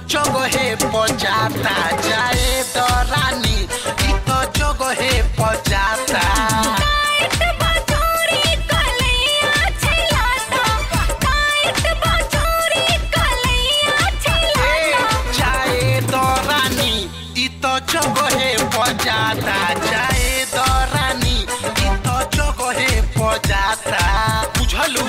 जगहे पजाता जाए तो रानी इ तो जगहे पजाता। जगहे पजाता जाए तो रानी इ तो जगहे पजाता बुझलू।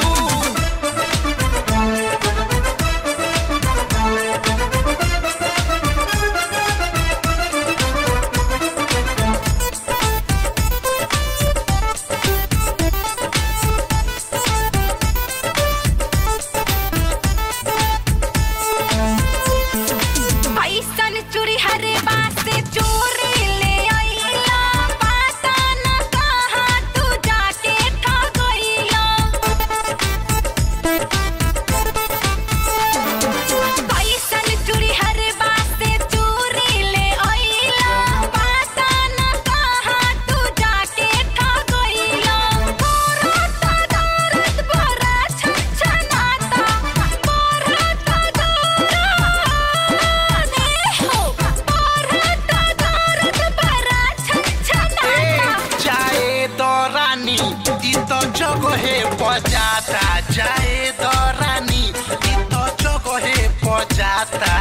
जगहे पजाता जाए तो रानी इ तो जगहे पजाता।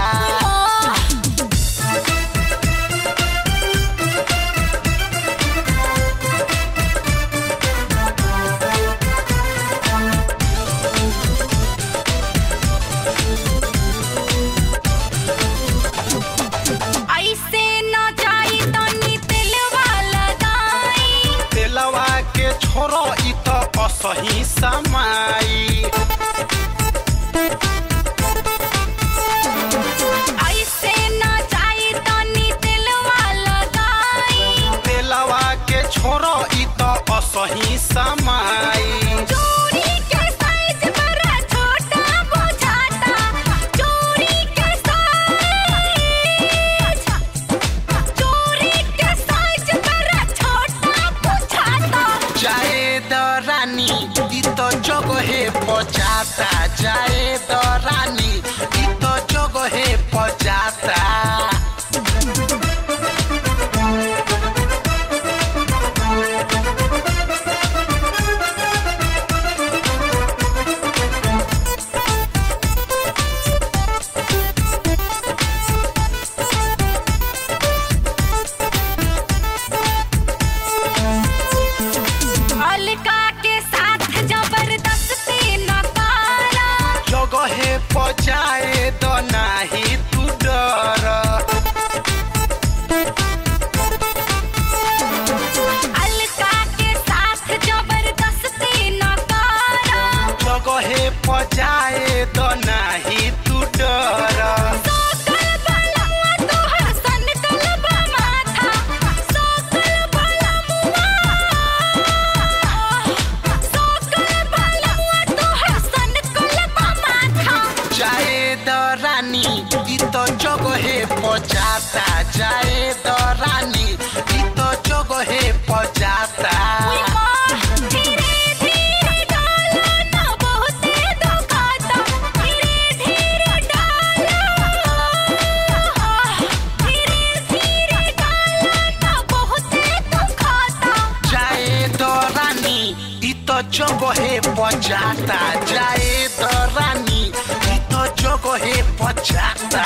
ऐसे न जाई तनी तेलवा लगाई, तेलवा के छोरो इ तो असही समाई। ऐसे न जाई तनी तेलवा लगाई, तेलवा के छोरो इ तो असही समाई। चूड़ी के साइज बड़ा छोटा बुझाता, चूड़ी के साइज बड़ा छोटा बुझाता। जाए तो रानी इ तो जगहे पजाता जाए तो रानी इ तो जगहे पजाता। अलका के साथ जबरदस्ती न करा, जगहे पजाए तो नाही तू डर। अलका के साथ जबरदस्ती न करा, जगहे पजाए तो नाही तू डर। सोकल बलमुआ तोहर सनकल बा माथा, सोकल बलमुआ तोहर सनकल बा माथा। जाए तो रानी इ तो जगहे पजाता जाए तो रानी इ तो जगहे पजाता। धीरे धीरे डालो न बहुते दुखाता, धीरे धीरे डालो, धीरे धीरे डालो न बहुते दुखाता। जाए तो रानी इ तो जगहे पजाता जाए तो रानी इ तो जगहे पजाता।